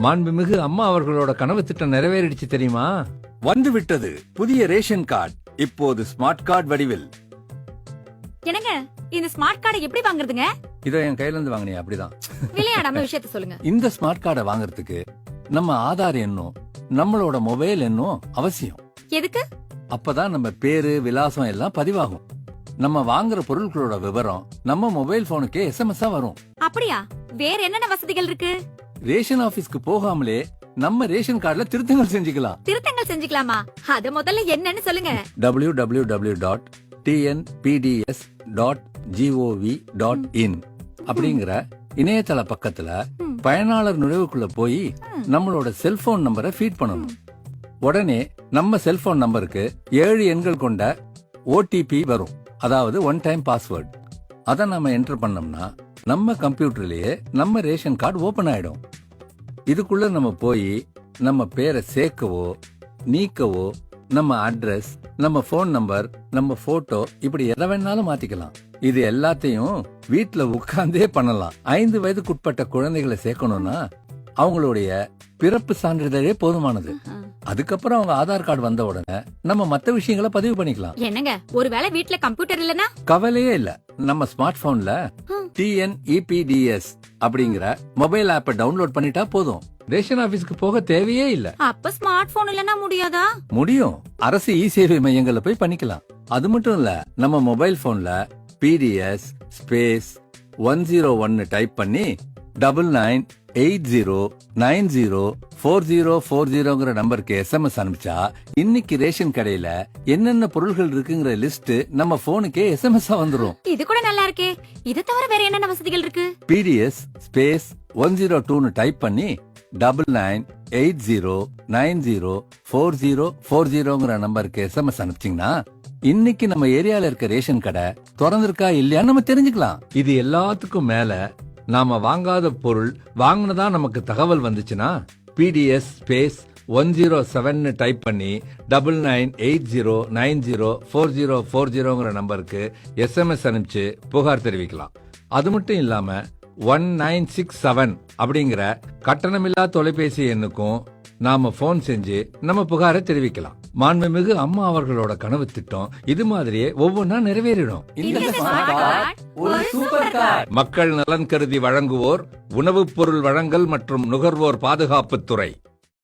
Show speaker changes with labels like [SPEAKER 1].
[SPEAKER 1] மாண்புமிகு அம்மா அவர்களோட கனவு திட்டம் நிறைவேறிடுச்சு தெரியுமா?
[SPEAKER 2] வந்து விட்டது புதிய ரேஷன் கார்டு, இப்போது ஸ்மார்ட் கார்டு வடிவில்.
[SPEAKER 3] என்னங்க, இந்த ஸ்மார்ட் கார்டை எப்படி வாங்குறதுங்க?
[SPEAKER 2] இத என் கையில இருந்து வாங்கினியா? அப்படிதான்.
[SPEAKER 3] விளையாடாம விஷயத்த சொல்லுங்க.
[SPEAKER 2] இந்த ஸ்மார்ட் கார்டை வாங்குறதுக்கு நம்ம ஆதார் எண்ணும் நம்மளோட மொபைல் எண்ணும் அவசியம்.
[SPEAKER 3] எதுக்கு?
[SPEAKER 2] அப்பதான் நம்ம பேரு விலாசம் எல்லாம் பதிவாகும். நம்ம வாங்குற பொருட்களோட விவரம் நம்ம மொபைல் போனுக்கே எஸ்எம்எஸ் வரும்.
[SPEAKER 3] அப்படியா? வேற என்னென்ன வசதிகள் இருக்கு?
[SPEAKER 2] ரேஷன் ஆபீஸ்க்கு போகாமலே நம்ம ரேஷன் கார்டுல திருத்தங்கள் செஞ்சுக்கலாம்.
[SPEAKER 3] திருத்தங்கள் செஞ்சுக்கலாமா? அத முதல்ல என்னன்னு சொல்லுங்க.
[SPEAKER 2] www.tnpds.gov.in அப்படிங்கிற இணையதள பக்கத்துல பயனாளர் நுழைவுக்குள்ள போய் நம்மளோட செல்போன் நம்பரை ஃபீட் பண்ணணும். உடனே நம்ம செல்போன் நம்பருக்கு 7 எண்கள் கொண்ட ஓடிபி வரும், அதாவது ஒன் டைம் பாஸ்வேர்ட். அதை நம்ம என்டர் பண்ணோம்னா நம்ம கம்ப்யூட்டர்லயே நம்ம ரேஷன் கார்டு ஓபன் ஆயிடும். இதுக்குள்ள நம்ம போய் நம்ம பேரை சேர்க்கவோ நீக்கவோ, நம்ம அட்ரஸ், நம்ம போன் நம்பர், நம்ம போட்டோ, இப்படி எதை வேணாலும் மாத்திக்கலாம். இது எல்லாத்தையும் வீட்ல உட்கார்ந்தே பண்ணலாம். 5 வயதுக்குட்பட்ட குழந்தைகளை சேர்க்கணும்னா அவங்களுடைய பிறப்பு சான்றிதழே போதுமானது. அதுக்கப்புறம் அவங்க ஆதார் கார்டு வந்த உடனே நம்ம மத்த விஷயங்களை பதிவு பண்ணிக்கலாம்.
[SPEAKER 3] என்னங்க, ஒருவேளை வீட்ல கம்ப்யூட்டர் இல்லனா?
[SPEAKER 2] கவலையே இல்ல. நம்ம ஸ்மார்ட் போன்ல TNEPDS அப்படிங்கிற மொபைல் ஆப்பை டவுன்லோட் பண்ணிட்டா போதும்.
[SPEAKER 1] ரேஷன் ஆபீஸ்க்கு போக தேவையே இல்ல.
[SPEAKER 3] அப்ப ஸ்மார்ட் போன் இல்லனா முடியாதா?
[SPEAKER 2] முடியும். அரசு இ-சேவை மையங்கள்ல போய் பண்ணிக்கலாம். அது மட்டும் இல்ல, நம்ம மொபைல் போன்ல PDS ஸ்பேஸ் 101 டைப் பண்ணி 9980904040ங்கிற நம்பருக்கு எஸ்எம்எஸ் அனுப்பிச்சா இன்னைக்கு ரேஷன் கடையில என்னென்ன பொருட்கள் இருக்குங்கிற லிஸ்ட் நம்ம போனுக்கே எஸ்எம்எஸ் வந்துரும்.
[SPEAKER 3] இது கூட நல்லா இருக்கே. இது தவிர வேற என்னென்ன வசதிகள் இருக்கு?
[SPEAKER 2] PDS ஸ்பேஸ் 102 டைப் பண்ணி 9980904040ங்கிற நம்பருக்கு எஸ்எம்எஸ் அனுப்பிச்சீங்கன்னா இன்னைக்கு நம்ம ஏரியால இருக்க ரேஷன் கடை திறந்திருக்கா இல்லையான்னு நம்ம தெரிஞ்சுக்கலாம்.
[SPEAKER 1] இது எல்லாத்துக்கும் மேல நாம வாங்காத பொருள் வாங்கினதா நமக்கு தகவல் வந்துச்சுன்னா PDS ஸ்பேஸ் 107 டைப் பண்ணி 9980904040ங்கிற நம்பருக்கு எஸ்எம்எஸ் அனுப்பிச்சு புகார் தெரிவிக்கலாம். அது மட்டும் இல்லாம 1967 அப்படிங்கிற கட்டணமில்லா தொலைபேசி எண்ணுக்கும் நாம போன் செஞ்சு நம்ம புகாரை தெரிவிக்கலாம். மாண்புமிகு அம்மா அவர்களோட கனவு திட்டம் இது மாதிரியே ஒவ்வொன்னா நிறைவேறிடும். மக்கள் நலன் கருதி வழங்குவோர் உணவுப் பொருள் வழங்கல் மற்றும் நுகர்வோர் பாதுகாப்புத்துறை.